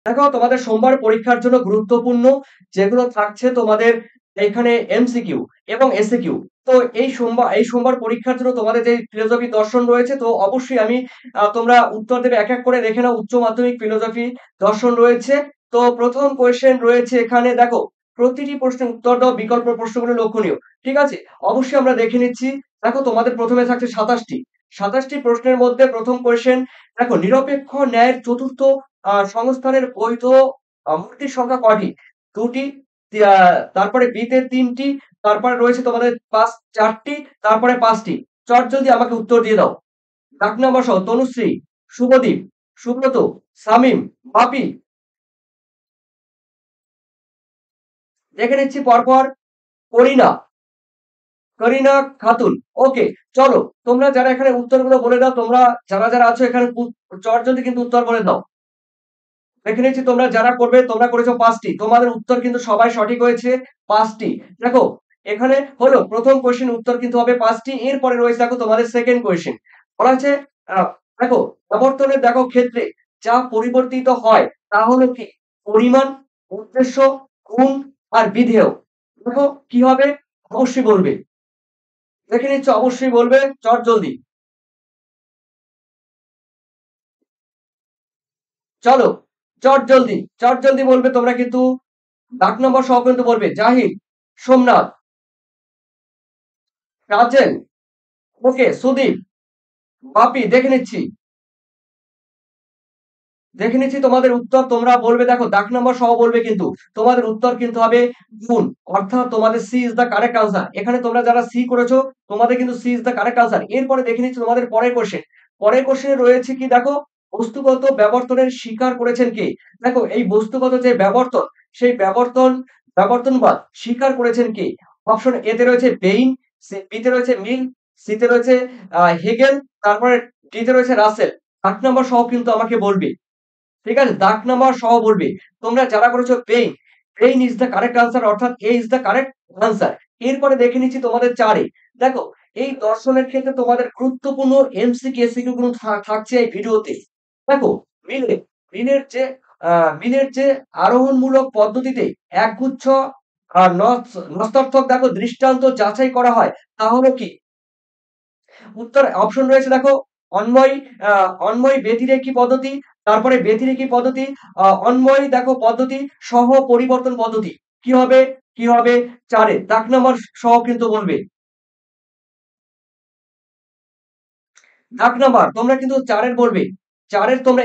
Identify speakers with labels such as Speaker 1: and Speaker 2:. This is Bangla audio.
Speaker 1: দেখো তোমাদের সোমবার পরীক্ষার জন্য গুরুত্বপূর্ণ যেগুলো থাকছে তোমাদের এখানে এমসিকিউ এবং এসিকিউ। তো এই সোমবার পরীক্ষার জন্য তোমাদের যে ফিলোসফি দর্শন রয়েছে, তো অবশ্যই আমি তোমরা উত্তর দেবে এক এক করে দেখে নাও। উচ্চ মাধ্যমিক ফিলোসফি দর্শন রয়েছে। তো প্রথম কোয়েশ্চেন রয়েছে এখানে, দেখো প্রতিটি প্রশ্নের উত্তর দাও, বিকল্প প্রশ্নগুলো লক্ষণীয়। ঠিক আছে, অবশ্যই আমরা দেখে নিচ্ছি। দেখো তোমাদের প্রথমে থাকছে 27টি প্রশ্নের মধ্যে প্রথম কোয়েশ্চেন। দেখো নিরপেক্ষ ন্যায়ের চতুর্থ সংস্থানের বৈধ মূর্তির সংখ্যা কয়টি? 2টি। তারপরে বিতে 3টি, তারপরে রয়েছে তোমাদের 4টি, তারপরে 5টি। চটজলদি আমাকে উত্তর দিয়ে দাও। ডাক নাম্বার সহ তনুশ্রী, শুভদীপ, সুব্রত, শামীম, বাপি। দেখে নিচ্ছি পরপর। করিনা, করিনা খাতুন। ওকে, চলো তোমরা যারা এখানে উত্তরগুলো বলে দাও, তোমরা যারা আছো এখানে চটজলদি কিন্তু উত্তর বলে দাও। দেখে নিচ্ছি তোমরা যারা করবে, তোমরা করেছো 5টি, তোমাদের উত্তর কিন্তু সবাই সঠিক হয়েছে 5টি। দেখো এখানে হলো প্রথম কোশ্চেন উত্তর কিন্তু হবে 5টি। এরপরে রয়েছে দেখো তোমাদের সেকেন্ড কোশ্চেন। বলা হচ্ছে আহ, দেখো আবর্তনের দেখো ক্ষেত্রে যা পরিবর্তিত হয় তা হলো কি? পরিমাণ, উদ্দেশ্য, গুণ আর বিধেয়। দেখো কি হবে, অবশ্যই বলবে। দেখে নিচ্ছ, অবশ্যই বলবে চট জলদি। চলো চট জলদি বলবে তোমরা কিন্তু। ডাক নম্বর সহ কিন্তু বলবে। জাহিদ, সোমনাথ, রাজেন, ওকে, সুদীপ, বাপি। দেখে নিচ্ছি তোমাদের উত্তর, তোমরা বলবে। দেখো দাগ নম্বর সহ বলবে কিন্তু। তোমাদের উত্তর কিন্তু হবে গুণ, অর্থাৎ তোমাদের C is the correct answer. এখানে তোমরা যারা সি করেছো, তোমাদের কিন্তু C is the correct answer. এরপরে দেখে নিচ্ছি তোমাদের পরের কোশ্চেন। পরের কোশ্চেনে রয়েছে কি, দেখো বস্তুগত বিবর্তনের স্বীকার করেছেন কে? দেখো এই বস্তুগত যে বিবর্তন, সেই বিবর্তনবাদ স্বীকার করেছেন কে? অপশন এতে রয়েছে বেইন, বিতে রয়েছে মিল, সিতে রয়েছে হেগেল, তারপরে ডিতে রয়েছে রাসেল। 8 নম্বর সহ কিন্তু আমাকে বলবে। ঠিক আছে, দাগ নাম্বার সহ বলবে। তোমরা যারা করেছো pain, pain is the correct answer, অর্থাৎ এ ইজ দ্য কারেক্ট আনসার। এরপরে দেখে নিচ্ছি তোমাদের 4-এ। দেখো এই দর্শনের ক্ষেত্রে তোমাদের গুরুত্বপূর্ণ এমসিকিউ এসিকিউ গুলো থাকছে এই ভিডিওতে। দেখো মিলে মিলের যে আরোহণমূলক পদ্ধতিতে একগুচ্ছ নস্তার্থক দেখো দৃষ্টান্ত যাচাই করা হয়, তা হলো কি? উত্তর অপশন রয়েছে দেখো অন্বয় ব্যতিরেকি পদ্ধতি, তারপরে ব্যতিরেকি পদ্ধতি, অন্বয় দেখো পদ্ধতি, সহ পরিবর্তন পদ্ধতি। কি হবে? কি হবে? 4-এ দাগ নাম্বার সহ কিন্তু বলবে। দাগ নাম্বার তোমরা কিন্তু 4-এর বলবে। 4-এর তোমরা